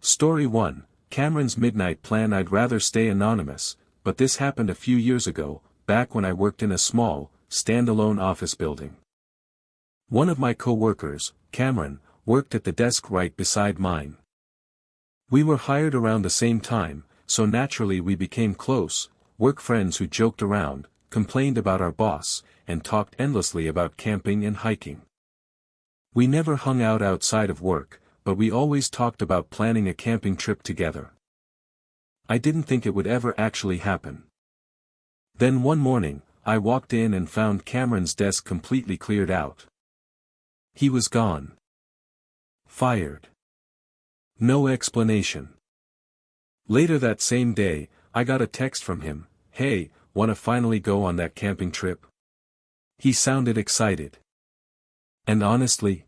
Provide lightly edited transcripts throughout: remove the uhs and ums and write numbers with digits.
Story 1, Cameron's midnight plan. I'd rather stay anonymous, but this happened a few years ago, back when I worked in a small, standalone office building. One of my co-workers, Cameron, worked at the desk right beside mine. We were hired around the same time, so naturally we became close, work friends who joked around, complained about our boss, and talked endlessly about camping and hiking. We never hung out outside of work, but we always talked about planning a camping trip together. I didn't think it would ever actually happen. Then one morning, I walked in and found Cameron's desk completely cleared out. He was gone. Fired. No explanation. Later that same day, I got a text from him, "Hey, wanna finally go on that camping trip?" He sounded excited. And honestly,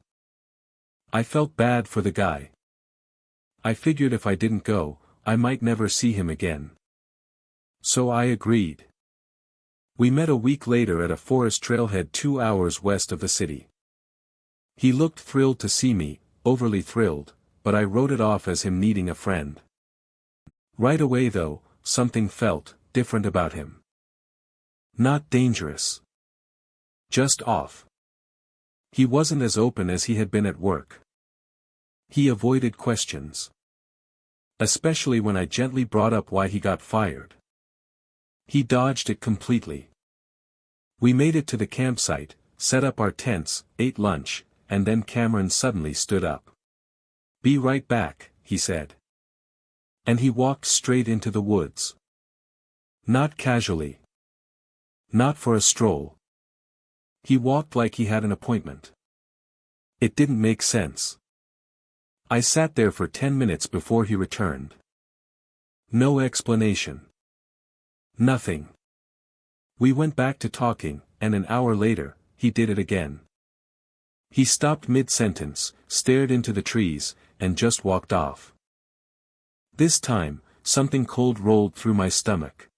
I felt bad for the guy. I figured if I didn't go, I might never see him again. So I agreed. We met a week later at a forest trailhead 2 hours west of the city. He looked thrilled to see me, overly thrilled, but I wrote it off as him needing a friend. Right away though, something felt different about him. Not dangerous. Just off. He wasn't as open as he had been at work. He avoided questions. Especially when I gently brought up why he got fired. He dodged it completely. We made it to the campsite, set up our tents, ate lunch, and then Cameron suddenly stood up. "Be right back," he said. And he walked straight into the woods. Not casually. Not for a stroll. He walked like he had an appointment. It didn't make sense. I sat there for 10 minutes before he returned. No explanation. Nothing. We went back to talking, and an hour later, he did it again. He stopped mid-sentence, stared into the trees, and just walked off. This time, something cold rolled through my stomach.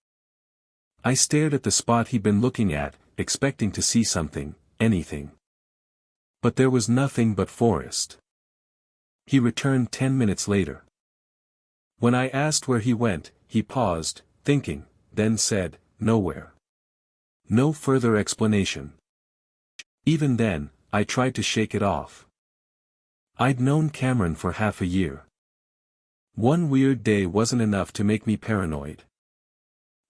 I stared at the spot he'd been looking at, expecting to see something, anything. But there was nothing but forest. He returned 10 minutes later. When I asked where he went, he paused, thinking, then said, "Nowhere." No further explanation. Even then, I tried to shake it off. I'd known Cameron for half a year. One weird day wasn't enough to make me paranoid.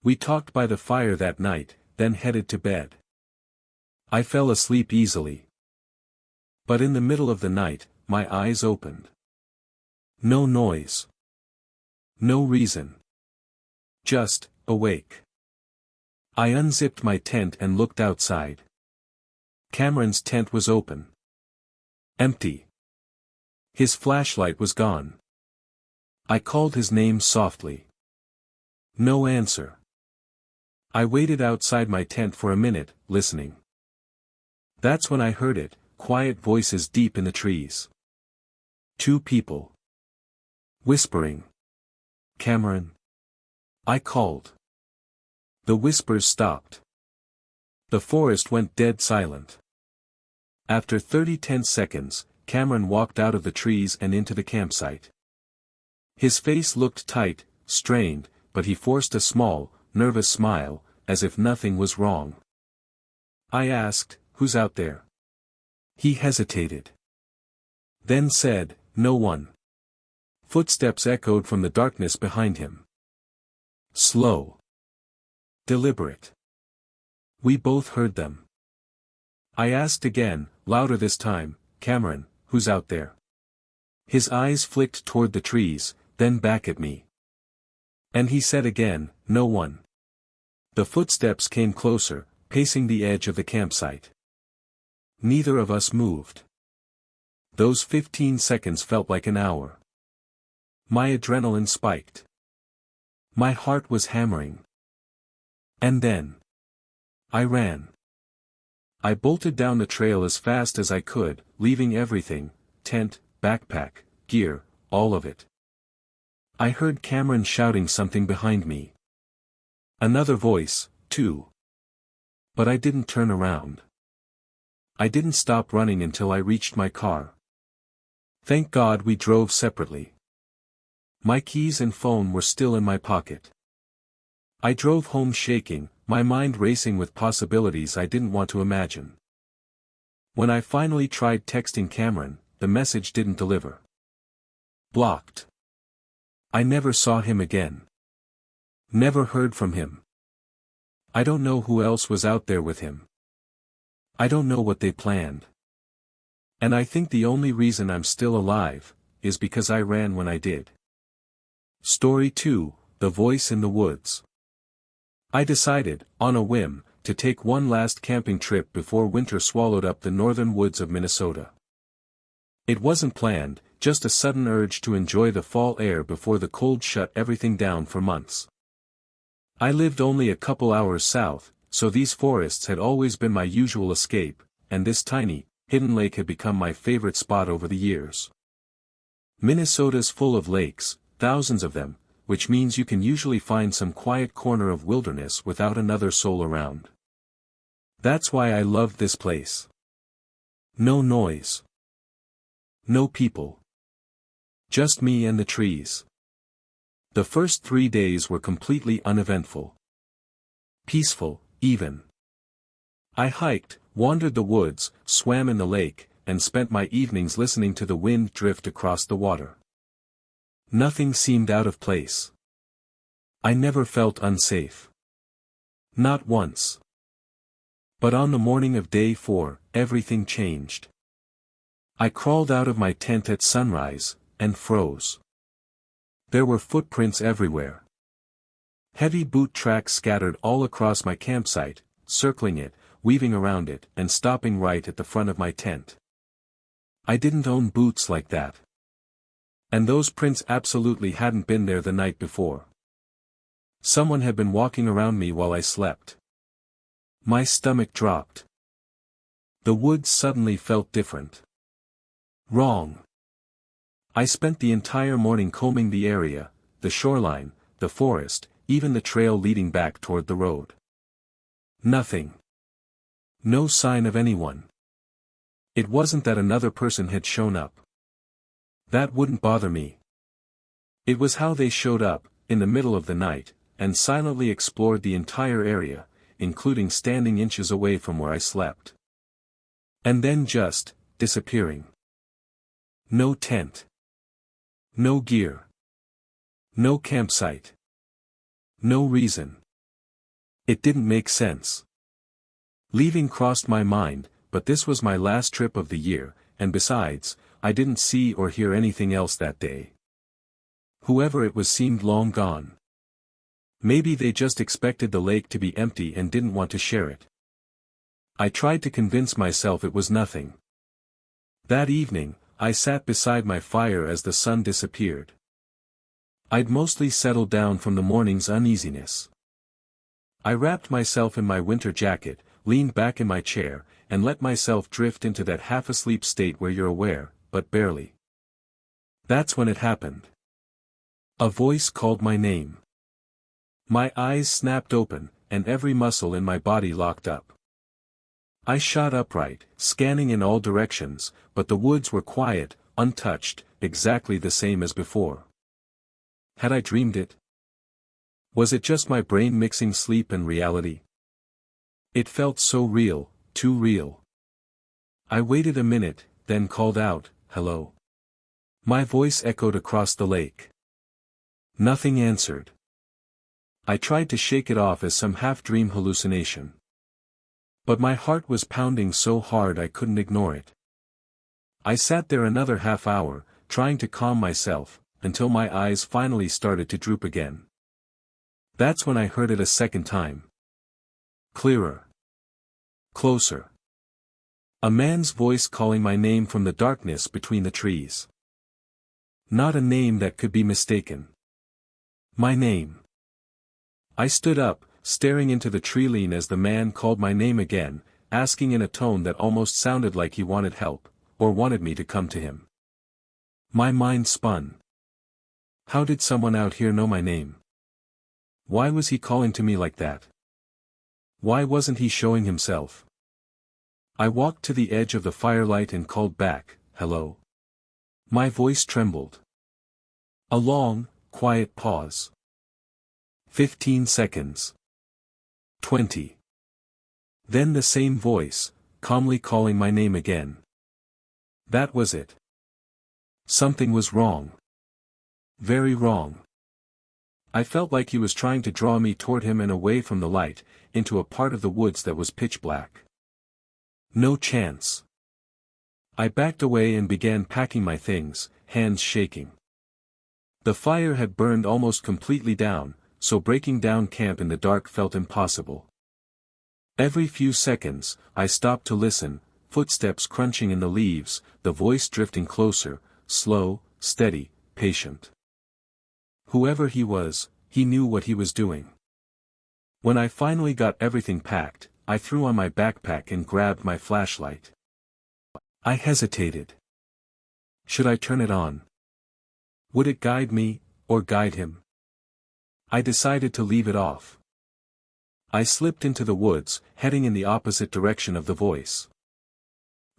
We talked by the fire that night, then headed to bed. I fell asleep easily. But in the middle of the night, my eyes opened. No noise. No reason. Just, awake. I unzipped my tent and looked outside. Cameron's tent was open. Empty. His flashlight was gone. I called his name softly. No answer. I waited outside my tent for a minute, listening. That's when I heard it, quiet voices deep in the trees. 2 people. Whispering. "Cameron?" I called. The whispers stopped. The forest went dead silent. After 30 tense seconds, Cameron walked out of the trees and into the campsite. His face looked tight, strained, but he forced a small, nervous smile, as if nothing was wrong. I asked, "Who's out there?" He hesitated. Then said, "No one." Footsteps echoed from the darkness behind him. Slow. Deliberate. We both heard them. I asked again, louder this time, "Cameron, who's out there?" His eyes flicked toward the trees, then back at me. And he said again, "No one." The footsteps came closer, pacing the edge of the campsite. Neither of us moved. Those 15 seconds felt like an hour. My adrenaline spiked. My heart was hammering. And then I ran. I bolted down the trail as fast as I could, leaving everything, tent, backpack, gear, all of it. I heard Cameron shouting something behind me. Another voice, too. But I didn't turn around. I didn't stop running until I reached my car. Thank God we drove separately. My keys and phone were still in my pocket. I drove home shaking, my mind racing with possibilities I didn't want to imagine. When I finally tried texting Cameron, the message didn't deliver. Blocked. I never saw him again. Never heard from him. I don't know who else was out there with him. I don't know what they planned. And I think the only reason I'm still alive is because I ran when I did. Story 2, The Voice in the Woods. I decided, on a whim, to take one last camping trip before winter swallowed up the northern woods of Minnesota. It wasn't planned, just a sudden urge to enjoy the fall air before the cold shut everything down for months. I lived only a couple hours south, so these forests had always been my usual escape, and this tiny, hidden lake had become my favorite spot over the years. Minnesota's full of lakes, thousands of them, which means you can usually find some quiet corner of wilderness without another soul around. That's why I loved this place. No noise. No people. Just me and the trees. The first 3 days were completely uneventful. Peaceful, even. I hiked, wandered the woods, swam in the lake, and spent my evenings listening to the wind drift across the water. Nothing seemed out of place. I never felt unsafe. Not once. But on the morning of day 4, everything changed. I crawled out of my tent at sunrise, and froze. There were footprints everywhere. Heavy boot tracks scattered all across my campsite, circling it, weaving around it, and stopping right at the front of my tent. I didn't own boots like that. And those prints absolutely hadn't been there the night before. Someone had been walking around me while I slept. My stomach dropped. The woods suddenly felt different. Wrong. I spent the entire morning combing the area, the shoreline, the forest, even the trail leading back toward the road. Nothing. No sign of anyone. It wasn't that another person had shown up. That wouldn't bother me. It was how they showed up, in the middle of the night, and silently explored the entire area, including standing inches away from where I slept. And then just, disappearing. No tent. No gear. No campsite. No reason. It didn't make sense. Leaving crossed my mind, but this was my last trip of the year, and besides, I didn't see or hear anything else that day. Whoever it was seemed long gone. Maybe they just expected the lake to be empty and didn't want to share it. I tried to convince myself it was nothing. That evening, I sat beside my fire as the sun disappeared. I'd mostly settled down from the morning's uneasiness. I wrapped myself in my winter jacket, leaned back in my chair, and let myself drift into that half-asleep state where you're aware, but barely. That's when it happened. A voice called my name. My eyes snapped open, and every muscle in my body locked up. I shot upright, scanning in all directions, but the woods were quiet, untouched, exactly the same as before. Had I dreamed it? Was it just my brain mixing sleep and reality? It felt so real, too real. I waited a minute, then called out, "Hello." My voice echoed across the lake. Nothing answered. I tried to shake it off as some half-dream hallucination. But my heart was pounding so hard I couldn't ignore it. I sat there another half hour, trying to calm myself, until my eyes finally started to droop again. That's when I heard it a second time. Clearer. Closer. A man's voice calling my name from the darkness between the trees. Not a name that could be mistaken. My name. I stood up, staring into the tree-line as the man called my name again, asking in a tone that almost sounded like he wanted help, or wanted me to come to him. My mind spun. How did someone out here know my name? Why was he calling to me like that? Why wasn't he showing himself? I walked to the edge of the firelight and called back, "Hello." My voice trembled. A long, quiet pause. 15 seconds. 20. Then the same voice, calmly calling my name again. That was it. Something was wrong. Very wrong. I felt like he was trying to draw me toward him and away from the light, into a part of the woods that was pitch black. No chance. I backed away and began packing my things, hands shaking. The fire had burned almost completely down, so breaking down camp in the dark felt impossible. Every few seconds, I stopped to listen, footsteps crunching in the leaves, the voice drifting closer, slow, steady, patient. Whoever he was, he knew what he was doing. When I finally got everything packed, I threw on my backpack and grabbed my flashlight. I hesitated. Should I turn it on? Would it guide me, or guide him? I decided to leave it off. I slipped into the woods, heading in the opposite direction of the voice.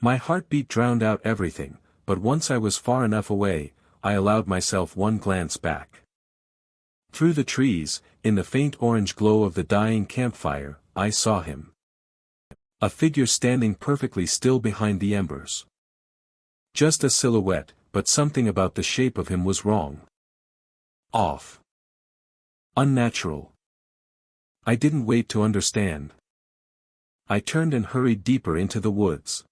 My heartbeat drowned out everything, but once I was far enough away, I allowed myself one glance back. Through the trees, in the faint orange glow of the dying campfire, I saw him. A figure standing perfectly still behind the embers. Just a silhouette, but something about the shape of him was wrong. Off. Unnatural. I didn't wait to understand. I turned and hurried deeper into the woods.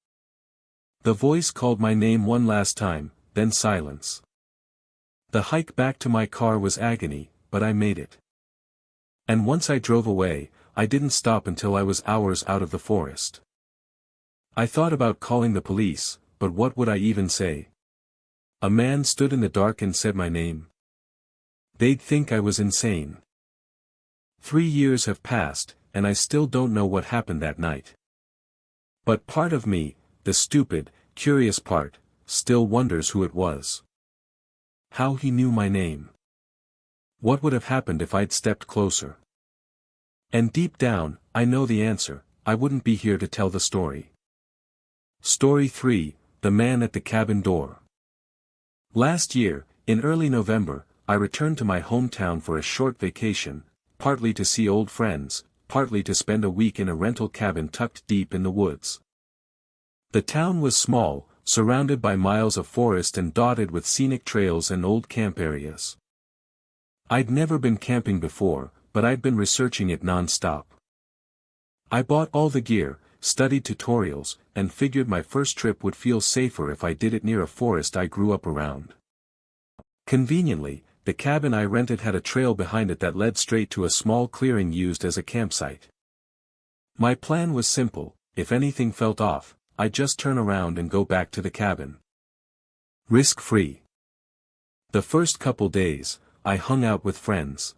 The voice called my name one last time, then silence. The hike back to my car was agony, but I made it. And once I drove away, I didn't stop until I was hours out of the forest. I thought about calling the police, but what would I even say? A man stood in the dark and said my name. They'd think I was insane. 3 years have passed, and I still don't know what happened that night. But part of me, the stupid, curious part, still wonders who it was. How he knew my name. What would have happened if I'd stepped closer? And deep down, I know the answer, I wouldn't be here to tell the story. Story 3, The Man at the Cabin Door. Last year, in early November, I returned to my hometown for a short vacation, partly to see old friends, partly to spend a week in a rental cabin tucked deep in the woods. The town was small, surrounded by miles of forest and dotted with scenic trails and old camp areas. I'd never been camping before, but I'd been researching it non-stop. I bought all the gear, studied tutorials, and figured my first trip would feel safer if I did it near a forest I grew up around. Conveniently, the cabin I rented had a trail behind it that led straight to a small clearing used as a campsite. My plan was simple: if anything felt off, I'd just turn around and go back to the cabin. Risk-free. The first couple days, I hung out with friends.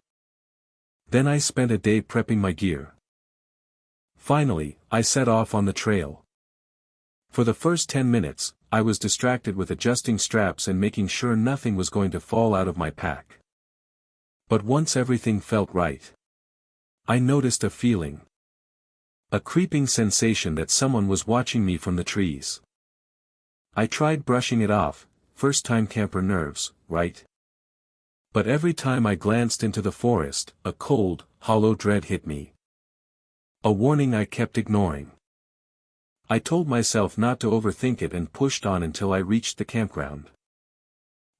Then I spent a day prepping my gear. Finally, I set off on the trail. For the first 10 minutes, I was distracted with adjusting straps and making sure nothing was going to fall out of my pack. But once everything felt right, I noticed a feeling. A creeping sensation that someone was watching me from the trees. I tried brushing it off, first-time camper nerves, right? But every time I glanced into the forest, a cold, hollow dread hit me. A warning I kept ignoring. I told myself not to overthink it and pushed on until I reached the campground.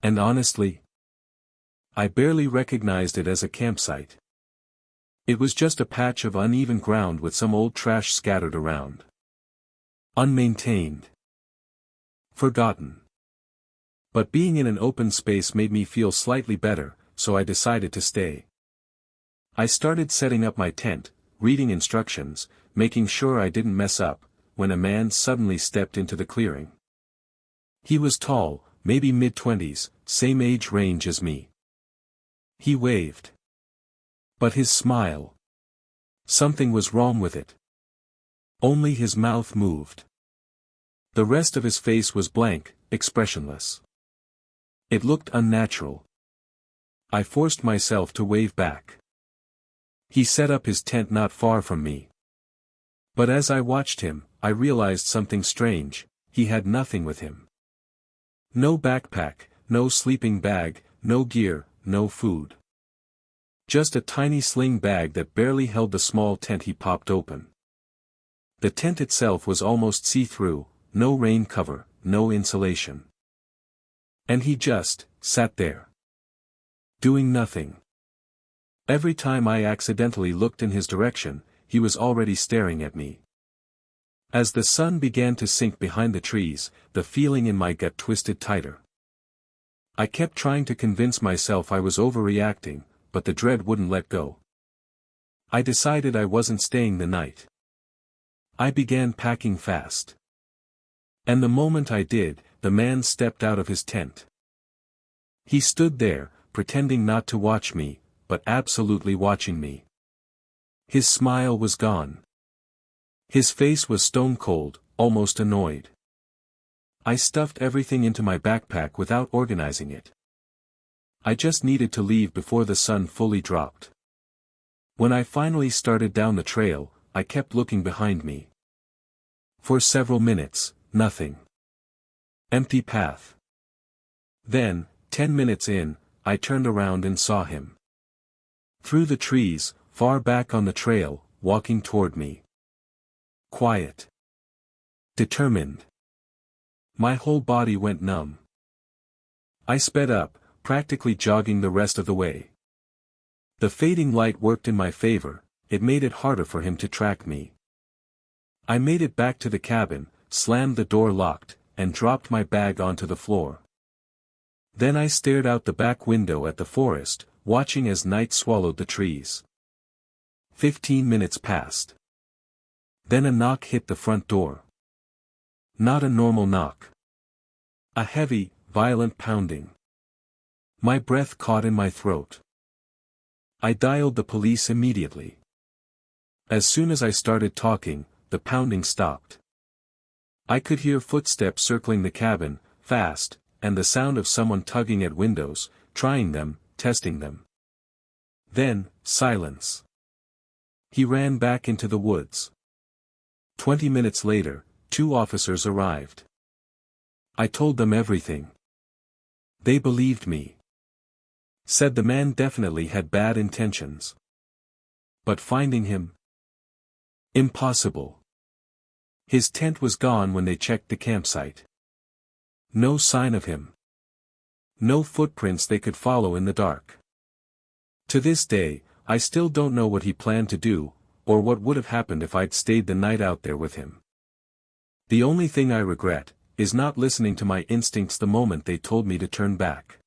And honestly, I barely recognized it as a campsite. It was just a patch of uneven ground with some old trash scattered around. Unmaintained. Forgotten. But being in an open space made me feel slightly better, so I decided to stay. I started setting up my tent, reading instructions, making sure I didn't mess up, when a man suddenly stepped into the clearing. He was tall, maybe mid-20s, same age range as me. He waved. But his smile. Something was wrong with it. Only his mouth moved. The rest of his face was blank, expressionless. It looked unnatural. I forced myself to wave back. He set up his tent not far from me. But as I watched him, I realized something strange: he had nothing with him. No backpack, no sleeping bag, no gear, no food. Just a tiny sling bag that barely held the small tent he popped open. The tent itself was almost see-through, no rain cover, no insulation. And he just sat there, doing nothing. Every time I accidentally looked in his direction, he was already staring at me. As the sun began to sink behind the trees, the feeling in my gut twisted tighter. I kept trying to convince myself I was overreacting, but the dread wouldn't let go. I decided I wasn't staying the night. I began packing fast. And the moment I did, the man stepped out of his tent. He stood there, pretending not to watch me, but absolutely watching me. His smile was gone. His face was stone cold, almost annoyed. I stuffed everything into my backpack without organizing it. I just needed to leave before the sun fully dropped. When I finally started down the trail, I kept looking behind me. For several minutes, nothing. Empty path. Then, 10 minutes in, I turned around and saw him. Through the trees, far back on the trail, walking toward me. Quiet. Determined. My whole body went numb. I sped up, practically jogging the rest of the way. The fading light worked in my favor, it made it harder for him to track me. I made it back to the cabin, slammed the door locked, and dropped my bag onto the floor. Then I stared out the back window at the forest, watching as night swallowed the trees. 15 minutes passed. Then a knock hit the front door. Not a normal knock. A heavy, violent pounding. My breath caught in my throat. I dialed the police immediately. As soon as I started talking, the pounding stopped. I could hear footsteps circling the cabin, fast, and the sound of someone tugging at windows, trying them, testing them. Then, silence. He ran back into the woods. 20 minutes later, 2 officers arrived. I told them everything. They believed me. Said the man definitely had bad intentions. But finding him? Impossible. His tent was gone when they checked the campsite. No sign of him. No footprints they could follow in the dark. To this day, I still don't know what he planned to do, or what would have happened if I'd stayed the night out there with him. The only thing I regret, is not listening to my instincts the moment they told me to turn back.